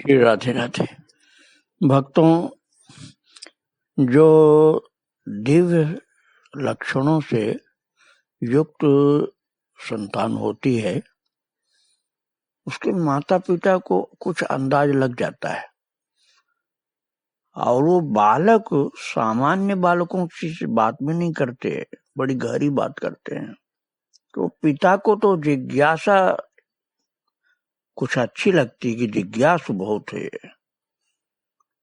श्री राधे राधे। भक्तों, जो दिव्य लक्षणों से युक्त संतान होती है उसके माता पिता को कुछ अंदाज लग जाता है और वो बालक सामान्य बालकों से बात भी नहीं करते, बड़ी गहरी बात करते हैं। तो पिता को तो जिज्ञासा कुछ अच्छी लगती कि जिज्ञासु बहुत है,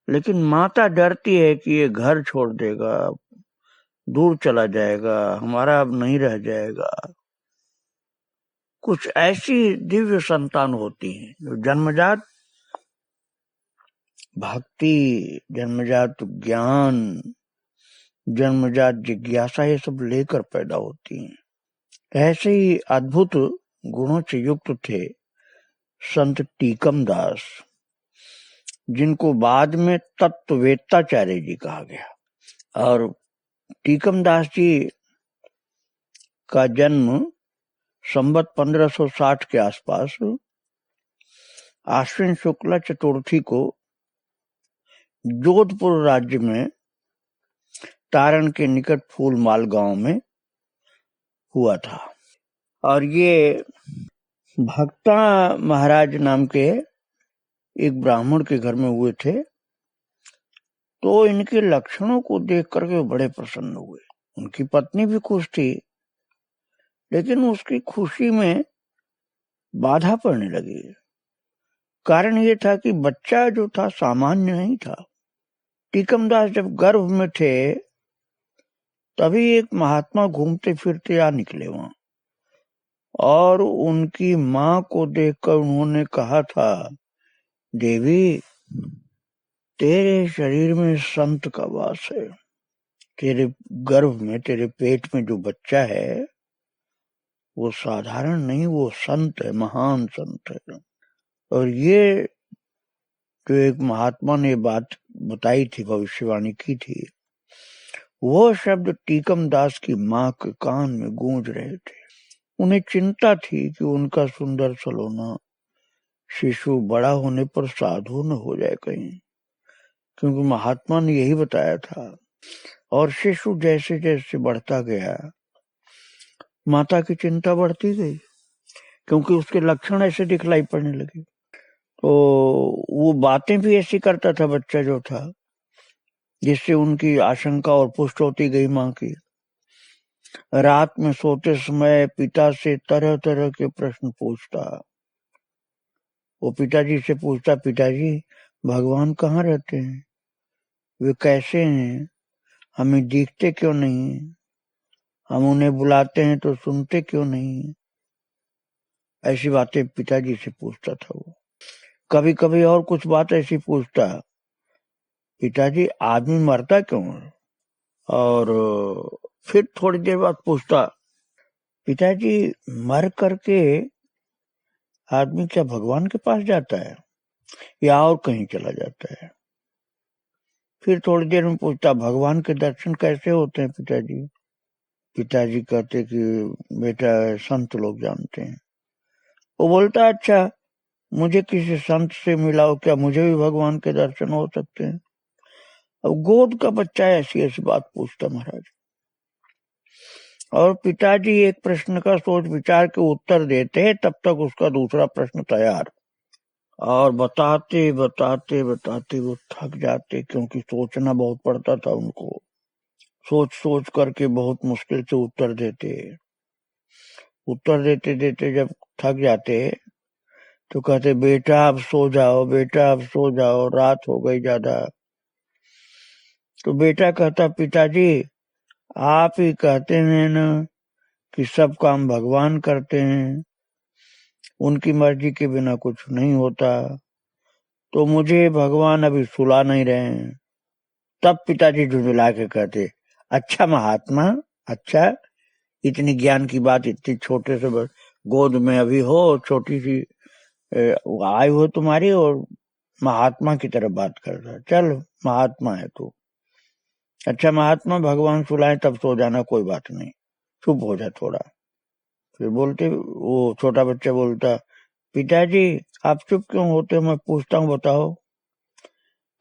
लेकिन माता डरती है कि ये घर छोड़ देगा, दूर चला जाएगा, हमारा अब नहीं रह जाएगा। कुछ ऐसी दिव्य संतान होती हैं जो जन्मजात भक्ति, जन्मजात ज्ञान, जन्मजात जिज्ञासा ये सब लेकर पैदा होती हैं। ऐसे ही अद्भुत गुणों से युक्त थे संत टीकम दास, जिनको बाद में तत्ववेत्ताचार्य जी कहा गया। और टीकम दास जी का जन्म संवत 1560 के आसपास आश्विन शुक्ला चतुर्थी को जोधपुर राज्य में तारण के निकट फूलमाल गांव में हुआ था। और ये भक्ता महाराज नाम के एक ब्राह्मण के घर में हुए थे। तो इनके लक्षणों को देख करके बड़े प्रसन्न हुए। उनकी पत्नी भी खुश थी, लेकिन उसकी खुशी में बाधा पड़ने लगी। कारण ये था कि बच्चा जो था सामान्य नहीं था। टीकमदास जब गर्भ में थे तभी एक महात्मा घूमते फिरते आ निकले वहां, और उनकी माँ को देखकर उन्होंने कहा था, देवी, तेरे शरीर में संत का वास है। तेरे गर्भ में, तेरे पेट में जो बच्चा है वो साधारण नहीं, वो संत है, महान संत है। और ये जो एक महात्मा ने बात बताई थी, भविष्यवाणी की थी, वो शब्द टीकम दास की माँ के कान में गूंज रहे थे। उन्हें चिंता थी कि उनका सुंदर सलोना शिशु बड़ा होने पर साधु न हो जाए कहीं, क्योंकि महात्मा ने यही बताया था। और शिशु जैसे जैसे बढ़ता गया, माता की चिंता बढ़ती गई, क्योंकि उसके लक्षण ऐसे दिखलाई पड़ने लगे। तो वो बातें भी ऐसी करता था बच्चा जो था, जिससे उनकी आशंका और पुष्ट होती गई माँ की। रात में सोते समय पिता से तरह तरह के प्रश्न पूछता। वो पिताजी से पूछता, पिताजी, भगवान कहाँ रहते हैं? वे कैसे हैं? हमें दिखते क्यों नहीं? हम उन्हें बुलाते हैं तो सुनते क्यों नहीं? ऐसी बातें पिताजी से पूछता था वो। कभी कभी और कुछ बात ऐसी पूछता, पिताजी, आदमी मरता क्यों है? और फिर थोड़ी देर बाद पूछता, पिताजी, मर करके आदमी क्या भगवान के पास जाता है या और कहीं चला जाता है? फिर थोड़ी देर में पूछता, भगवान के दर्शन कैसे होते हैं पिताजी? पिताजी कहते कि बेटा, संत लोग जानते हैं। वो बोलता, अच्छा, मुझे किसी संत से मिलाओ, क्या मुझे भी भगवान के दर्शन हो सकते हैं? अब गोद का बच्चा ऐसी ऐसी बात पूछता महाराज। और पिताजी एक प्रश्न का सोच विचार के उत्तर देते हैं, तब तक उसका दूसरा प्रश्न तैयार। और बताते बताते बताते वो थक जाते, क्योंकि सोचना बहुत पड़ता था उनको। सोच सोच करके बहुत मुश्किल से उत्तर देते। उत्तर देते देते जब थक जाते तो कहते, बेटा अब सो जाओ, बेटा अब सो जाओ, रात हो गई ज्यादा। तो बेटा कहता, पिताजी, आप ही कहते हैं ना कि सब काम भगवान करते हैं, उनकी मर्जी के बिना कुछ नहीं होता, तो मुझे भगवान अभी सुला नहीं रहे हैं। तब पिताजी झुंझुला के कहते, अच्छा महात्मा, अच्छा, इतनी ज्ञान की बात इतनी छोटे से गोद में अभी हो, छोटी सी आय हो तुम्हारी, और महात्मा की तरफ बात करता। चल, महात्मा है तू। अच्छा महात्मा, भगवान सुलाए तब सो जाना, कोई बात नहीं, चुप हो जा थोड़ा। फिर बोलते, वो छोटा बच्चा बोलता, पिताजी आप चुप क्यों होते, मैं पूछता हूँ बताओ।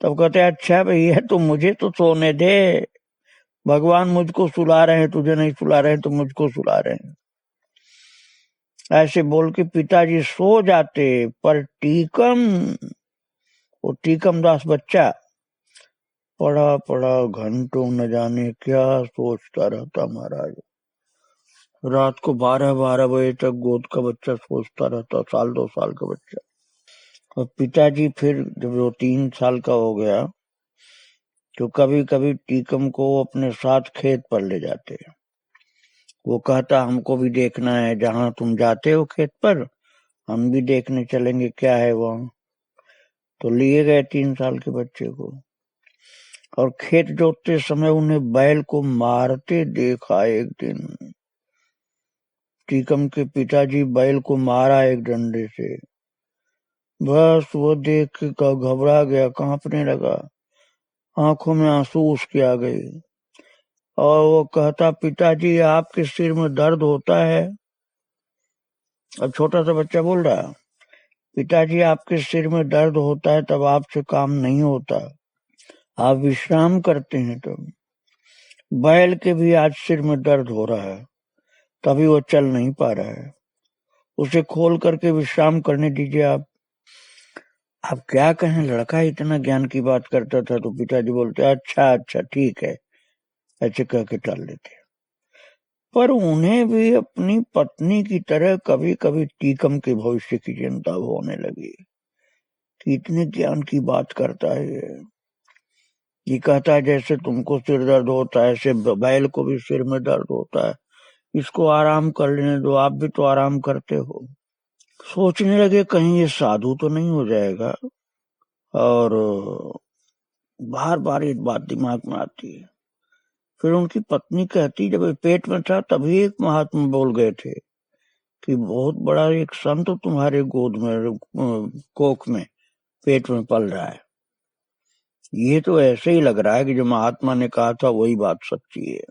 तब कहते अच्छा भैया तुम मुझे तो सोने दे, भगवान मुझको सुला रहे हैं, तुझे नहीं सुला रहे हैं तो मुझको सुला रहे हैं। ऐसे बोल के पिताजी सो जाते। पर टीकम, वो टीकम दास बच्चा पड़ा पड़ा घंटों न जाने क्या सोचता रहता महाराज। रात को 12-12 बजे तक गोद का बच्चा सोचता रहता, 1-2 साल का बच्चा। और पिताजी फिर जब वो 3 साल का हो गया तो कभी कभी टीकम को अपने साथ खेत पर ले जाते। वो कहता हमको भी देखना है, जहां तुम जाते हो खेत पर हम भी देखने चलेंगे क्या है वहां। तो लिए गए 3 साल के बच्चे को, और खेत जोतते समय उन्हें बैल को मारते देखा। एक दिन टीकम के पिताजी बैल को मारा एक डंडे से। बस वो देख के घबरा गया, कांपने लगा, आंखों में आंसू उसके आ गए। और वो कहता पिताजी आपके सिर में दर्द होता है। अब छोटा सा बच्चा बोल रहा है पिताजी आपके सिर में दर्द होता है तब आपसे काम नहीं होता, आप विश्राम करते हैं तब। बैल के भी आज सिर में दर्द हो रहा है, तभी वो चल नहीं पा रहा है, उसे खोल करके विश्राम करने दीजिए आप। अब क्या कहें, लड़का इतना ज्ञान की बात करता था। तो पिताजी बोलते अच्छा अच्छा ठीक है, ऐसे कह के टाल लेते। पर उन्हें भी अपनी पत्नी की तरह कभी कभी टीकम के भविष्य की चिंता होने लगी कि इतने ज्ञान की बात करता है ये कहता है जैसे तुमको सिर दर्द होता है ऐसे बैल को भी सिर में दर्द होता है, इसको आराम कर लेने दो, आप भी तो आराम करते हो। सोचने लगे कहीं ये साधु तो नहीं हो जाएगा, और बार बार एक बात दिमाग में आती है। फिर उनकी पत्नी कहती जब ये पेट में था तभी एक महात्मा बोल गए थे कि बहुत बड़ा एक संत तुम्हारे गोद में कोख में पेट में पल रहा है। ये तो ऐसे ही लग रहा है कि जो महात्मा ने कहा था वही बात सच्ची है।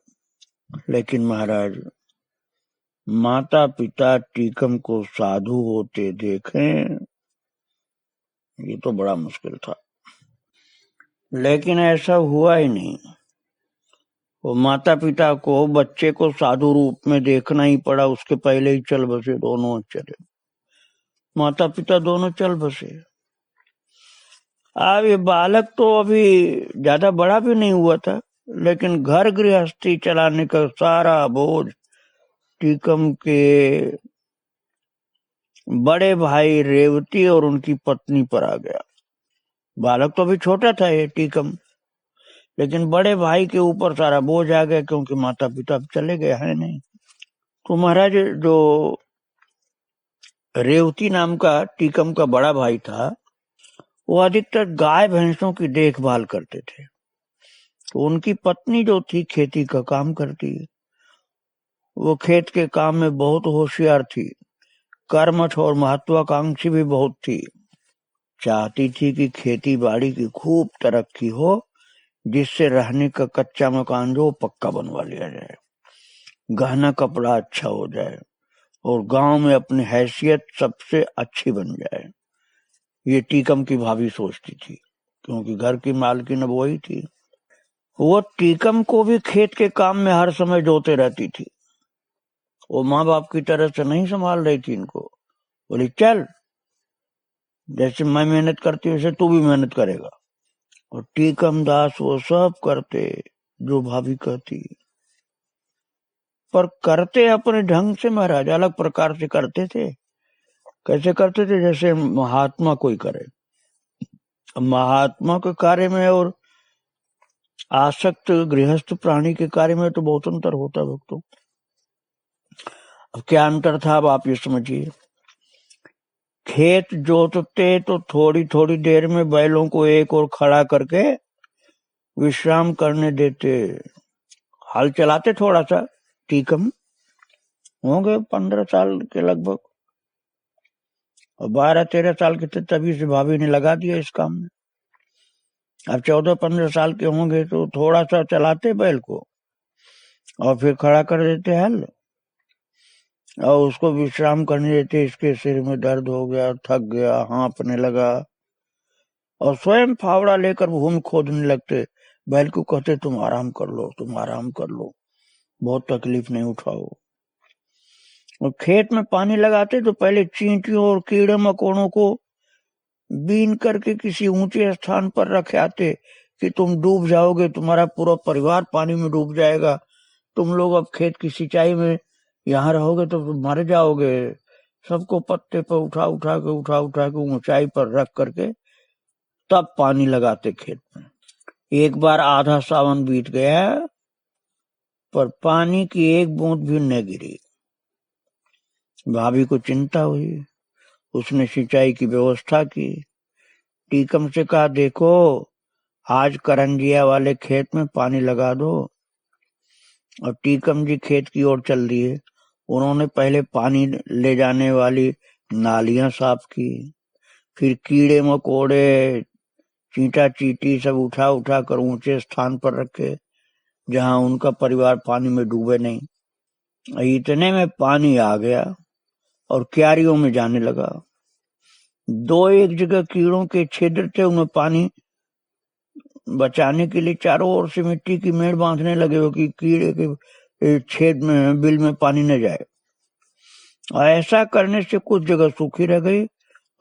लेकिन महाराज माता पिता टीकम को साधु होते देखें ये तो बड़ा मुश्किल था। लेकिन ऐसा हुआ ही नहीं। वो माता पिता को बच्चे को साधु रूप में देखना ही पड़ा, उसके पहले ही चल बसे, दोनों चले, माता पिता दोनों चल बसे। अब ये बालक तो अभी ज्यादा बड़ा भी नहीं हुआ था, लेकिन घर गृहस्थी चलाने का सारा बोझ टीकम के बड़े भाई रेवती और उनकी पत्नी पर आ गया। बालक तो अभी छोटा था ये टीकम, लेकिन बड़े भाई के ऊपर सारा बोझ आ गया क्योंकि माता पिता चले गए हैं नहीं। तो महाराज जो रेवती नाम का टीकम का बड़ा भाई था वो अधिकतर गाय भैंसों की देखभाल करते थे। तो उनकी पत्नी जो थी खेती का काम करती, वो खेत के काम में बहुत होशियार थी, कर्मठ और महत्वाकांक्षी भी बहुत थी। चाहती थी कि खेती बाड़ी की खूब तरक्की हो, जिससे रहने का कच्चा मकान जो पक्का बनवा लिया जाए, गहना कपड़ा अच्छा हो जाए और गांव में अपनी हैसियत सबसे अच्छी बन जाए। ये टीकम की भाभी सोचती थी क्योंकि घर की मालकिन अब वही थी। वो टीकम को भी खेत के काम में हर समय जोते रहती थी। वो माँ बाप की तरह से नहीं संभाल रही थी इनको, बोली चल जैसे मैं मेहनत करती वैसे तू भी मेहनत करेगा। और टीकम दास वो सब करते जो भाभी कहती, पर करते अपने ढंग से महाराज, अलग प्रकार से करते थे। कैसे करते थे, जैसे महात्मा कोई करे। महात्मा के कार्य में और आसक्त गृहस्थ प्राणी के कार्य में तो बहुत अंतर होता है भक्तों। अब क्या अंतर था, अब आप ये समझिए। खेत जोतते तो थोड़ी थोड़ी देर में बैलों को एक और खड़ा करके विश्राम करने देते। हल चलाते थोड़ा सा, टीकम होंगे 15 साल के लगभग, और 12-13 साल के थे तभी से भाभी ने लगा दिया इस काम में। अब 14-15 साल के होंगे तो थोड़ा सा चलाते बैल को और फिर खड़ा कर देते हल। और उसको विश्राम करने देते, इसके सिर में दर्द हो गया, थक गया, हाँफने लगा और स्वयं फावड़ा लेकर भूमि खोदने लगते। बैल को कहते तुम आराम कर लो, तुम आराम कर लो, बहुत तकलीफ नहीं उठाओ। और खेत में पानी लगाते तो पहले चींटियों और कीड़े मकोड़ों को बीन करके किसी ऊंचे स्थान पर रख आते कि तुम डूब जाओगे, तुम्हारा पूरा परिवार पानी में डूब जाएगा, तुम लोग अब खेत की सिंचाई में यहाँ रहोगे तो तुम मर जाओगे। सबको पत्ते पर उठा उठा के ऊंचाई पर रख करके तब पानी लगाते खेत में। एक बार आधा सावन बीत गया पर पानी की एक बूंद भी न गिरी। भाभी को चिंता हुई, उसने सिंचाई की व्यवस्था की। टीकम से कहा देखो आज करंजिया वाले खेत में पानी लगा दो। और टीकम जी खेत की ओर चल दिए। उन्होंने पहले पानी ले जाने वाली नालियां साफ की, फिर कीड़े मकोड़े चींटा चींटी सब उठा उठा कर ऊंचे स्थान पर रखे जहां उनका परिवार पानी में डूबे नहीं। इतने में पानी आ गया और क्यारियों में जाने लगा। दो एक जगह कीड़ों के छिद्र थे, उनमें पानी बचाने के लिए चारों ओर से मिट्टी की मेड़ बांधने लगे हो कि कीड़े के छेद में बिल में पानी न जाए। और ऐसा करने से कुछ जगह सूखी रह गई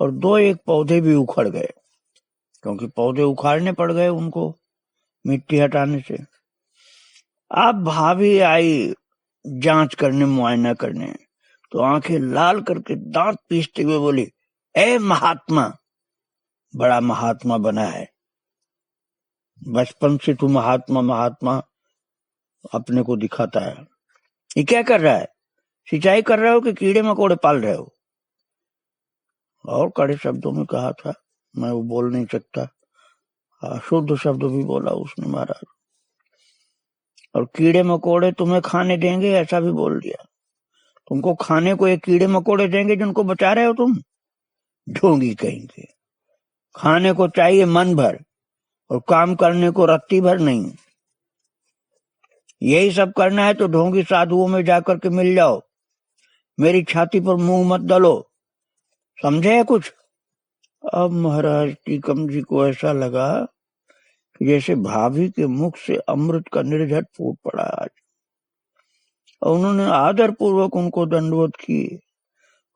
और दो एक पौधे भी उखड़ गए, क्योंकि पौधे उखाड़ने पड़ गए उनको मिट्टी हटाने से। अब भाभी आई जांच करने, मुआयना करने, तो आंखें लाल करके दांत पीसते हुए बोली, ए महात्मा, बड़ा महात्मा बना है, बचपन से तू महात्मा महात्मा अपने को दिखाता है। ये क्या कर रहा है? सिंचाई कर रहे हो कि कीड़े मकोड़े पाल रहे हो? और कड़े शब्दों में कहा था, मैं वो बोल नहीं सकता, शुद्ध शब्द भी बोला उसने महाराज। और कीड़े मकोड़े तुम्हें खाने देंगे ऐसा भी बोल दिया। तुमको खाने को एक कीड़े मकोड़े देंगे जिनको बचा रहे हो तुम? ढोंगी कहेंगे। खाने को चाहिए मन भर और काम करने को रत्ती भर नहीं। यही सब करना है तो ढोंगी साधुओं में जाकर के मिल जाओ, मेरी छाती पर मुंह मत दलो, समझे कुछ? अब महाराज टीकम जी को ऐसा लगा कि जैसे भाभी के मुख से अमृत का निर्झट फूट पड़ा आज। और उन्होंने आदर पूर्वक उनको दंडवत किए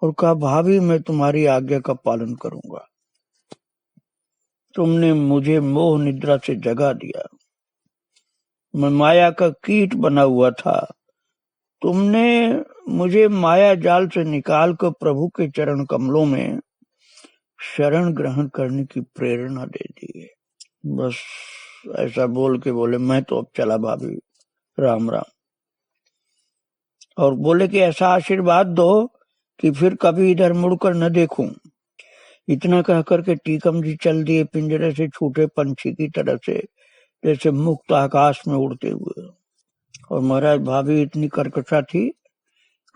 और कहा, भाभी मैं तुम्हारी आज्ञा का पालन करूंगा। तुमने मुझे मोह निद्रा से जगा दिया, मैं माया का कीट बना हुआ था, तुमने मुझे माया जाल से निकाल कर प्रभु के चरण कमलों में शरण ग्रहण करने की प्रेरणा दे दी है। बस ऐसा बोल के बोले, मैं तो अब चला भाभी, राम राम। और बोले कि ऐसा आशीर्वाद दो कि फिर कभी इधर मुड़कर न देखूं। इतना कह करके टीकम जी चल दिए पिंजरे से छूटे पंछी की तरह से, जैसे मुक्त आकाश में उड़ते हुए। और महाराज भाभी इतनी कर्कशा थी,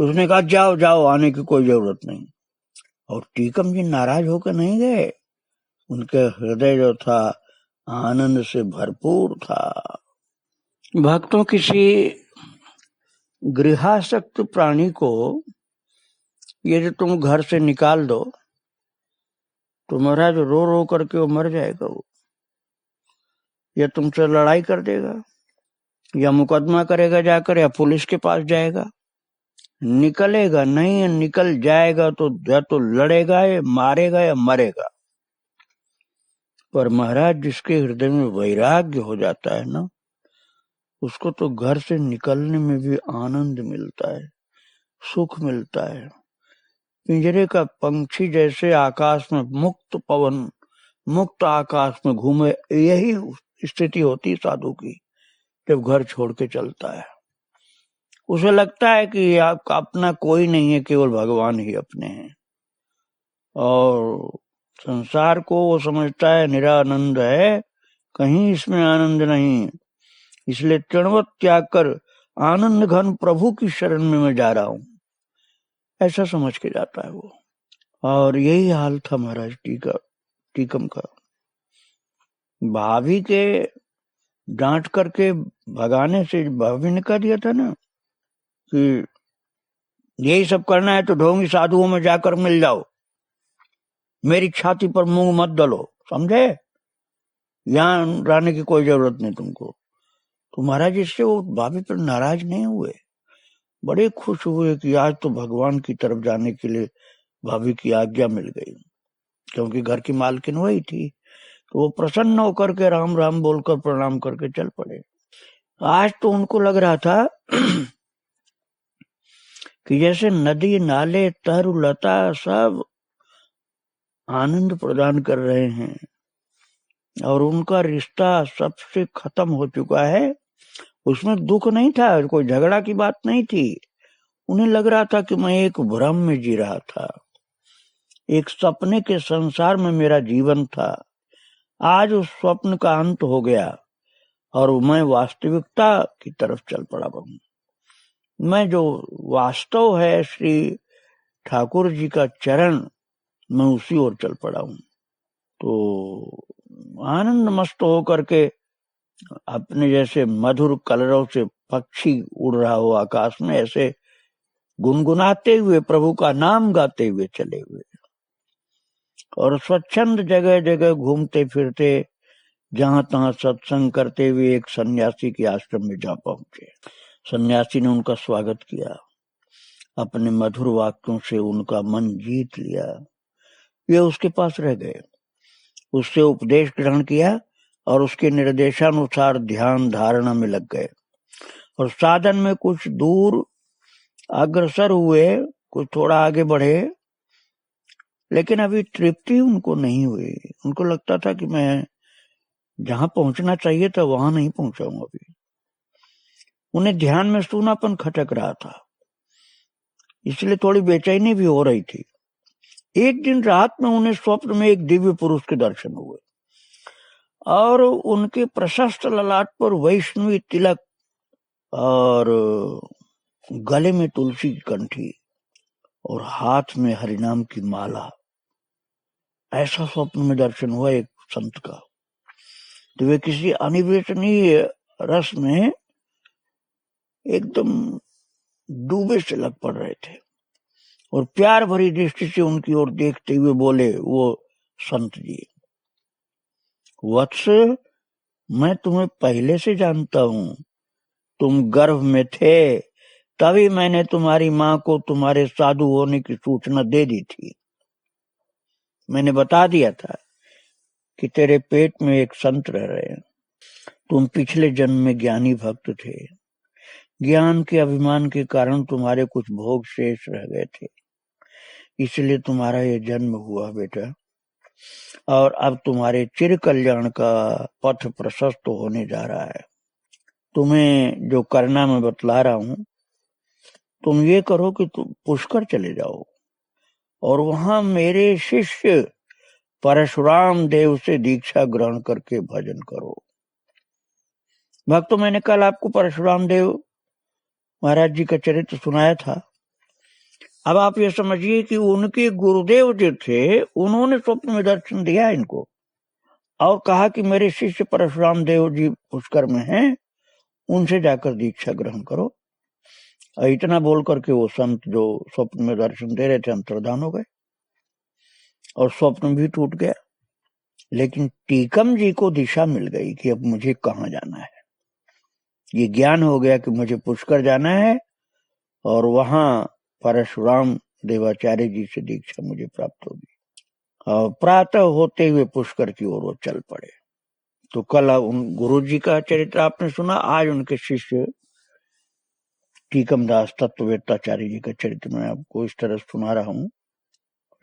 उसने कहा जाओ जाओ, आने की कोई जरूरत नहीं। और टीकम जी नाराज होकर नहीं गए, उनके हृदय जो था आनंद से भरपूर था। भक्तों, किसी गृहासक्त प्राणी को यदि तुम घर से निकाल दो तो महाराज रो रो करके वो मर जाएगा, वो या तुमसे लड़ाई कर देगा या मुकदमा करेगा जाकर, या पुलिस के पास जाएगा। निकलेगा नहीं, निकल जाएगा तो या तो लड़ेगा या मारेगा या मरेगा। पर महाराज जिसके हृदय में वैराग्य हो जाता है ना, उसको तो घर से निकलने में भी आनंद मिलता है, सुख मिलता है। पिंजरे का पंछी जैसे आकाश में मुक्त पवन, मुक्त आकाश में घूमे, यही स्थिति होती है साधु की जब घर छोड़ के चलता है। उसे लगता है कि आपका अपना कोई नहीं है, केवल भगवान ही अपने हैं। और संसार को वो समझता है निरानंद है, कहीं इसमें आनंद नहीं, इसलिए तृणवत त्याग कर आनंद घन प्रभु की शरण में मैं जा रहा हूं, ऐसा समझ के जाता है वो। और यही हाल था महाराज टीकम का। भाभी के डांट करके भगाने से भाभी ने कह दिया था ना कि यही सब करना है तो ढोंगी साधुओं में जाकर मिल जाओ, मेरी छाती पर मुंह मत दलो, समझे? यहाँ रहने की कोई जरूरत नहीं तुमको। तो महाराज इससे वो भाभी पर नाराज नहीं हुए, बड़े खुश हुए कि आज तो भगवान की तरफ जाने के लिए भाभी की आज्ञा मिल गई, क्योंकि घर की मालकिन वही थी। तो वो प्रसन्न होकर के राम राम बोलकर प्रणाम करके चल पड़े। आज तो उनको लग रहा था कि जैसे नदी नाले तरु लता सब आनंद प्रदान कर रहे हैं और उनका रिश्ता सबसे खत्म हो चुका है। उसमें दुख नहीं था, कोई झगड़ा की बात नहीं थी। उन्हें लग रहा था कि मैं एक भ्रम में जी रहा था, एक सपने के संसार में मेरा जीवन था। आज उस स्वप्न का अंत हो गया और मैं वास्तविकता की तरफ चल पड़ा हूं। मैं जो वास्तव है श्री ठाकुर जी का चरण, मैं उसी ओर चल पड़ा हूं। तो आनंद मस्त होकर के अपने जैसे मधुर कलरव से पक्षी उड़ रहा हो आकाश में, ऐसे गुनगुनाते हुए प्रभु का नाम गाते हुए चले हुए और स्वच्छंद जगह जगह घूमते फिरते जहां तहां सत्संग करते हुए एक सन्यासी के आश्रम में जा पहुंचे। सन्यासी ने उनका स्वागत किया, अपने मधुर वाक्यों से उनका मन जीत लिया। वे उसके पास रह गए, उससे उपदेश ग्रहण किया और उसके निर्देशानुसार ध्यान धारणा में लग गए और साधन में कुछ दूर अग्रसर हुए, कुछ थोड़ा आगे बढ़े, लेकिन अभी तृप्ति उनको नहीं हुई। उनको लगता था कि मैं जहां पहुंचना चाहिए था वहां नहीं पहुंचा हूं अभी। उन्हें ध्यान में सूनापन खटक रहा था, इसलिए थोड़ी बेचैनी भी हो रही थी। एक दिन रात में उन्हें स्वप्न में एक दिव्य पुरुष के दर्शन हुए और उनके प्रशस्त ललाट पर वैष्णवी तिलक और गले में तुलसी की कंठी और हाथ में हरिनाम की माला, ऐसा स्वप्न में दर्शन हुआ एक संत का। तो वे किसी अनिर्वचनीय रस में एकदम डूबे से लग पड़ रहे थे और प्यार भरी दृष्टि से उनकी ओर देखते हुए बोले वो संत जी, वत्स, मैं तुम्हें पहले से जानता हूं, तुम गर्भ में थे तभी मैंने तुम्हारी मां को तुम्हारे साधु होने की सूचना दे दी थी। मैंने बता दिया था कि तेरे पेट में एक संत रह रहे हैं। तुम पिछले जन्म में ज्ञानी भक्त थे, ज्ञान के अभिमान के कारण तुम्हारे कुछ भोग शेष रह गए थे, इसलिए तुम्हारा ये जन्म हुआ बेटा। और अब तुम्हारे चिर कल्याण का पथ प्रशस्त होने जा रहा है। तुम्हें जो करना मैं बतला रहा हूं, तुम ये करो कि तुम पुष्कर चले जाओ और वहां मेरे शिष्य परशुराम देव से दीक्षा ग्रहण करके भजन करो। भक्तों, मैंने कल आपको परशुराम देव महाराज जी का चरित्र सुनाया था। अब आप ये समझिए कि उनके गुरुदेव जो थे, उन्होंने स्वप्न में दर्शन दिया इनको और कहा कि मेरे शिष्य परशुराम देव जी पुष्कर में हैं, उनसे जाकर दीक्षा ग्रहण करो। और इतना बोल करके वो संत जो स्वप्न में दर्शन दे रहे थे अंतर्धान हो गए और स्वप्न भी टूट गया। लेकिन टीकम जी को दिशा मिल गई कि अब मुझे कहाँ जाना है। ये ज्ञान हो गया कि मुझे पुष्कर जाना है और वहां परशुराम देवाचार्य जी से दीक्षा मुझे प्राप्त होगी। और प्रातः होते हुए पुष्कर की ओर वो चल पड़े। तो कल उन गुरु जी का चरित्र आपने सुना, आज उनके शिष्य टीकम दास तत्ववेत्ताचार्य जी का चरित्र मैं आपको इस तरह सुना रहा हूं।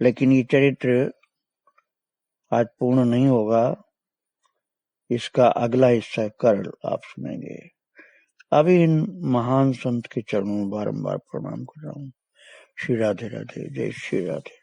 लेकिन ये चरित्र आज पूर्ण नहीं होगा, इसका अगला हिस्सा कल आप सुनेंगे। अभी इन महान संत के चरणों में बारंबार प्रणाम कर रहा हूँ। श्री राधे राधे, जय श्री राधे।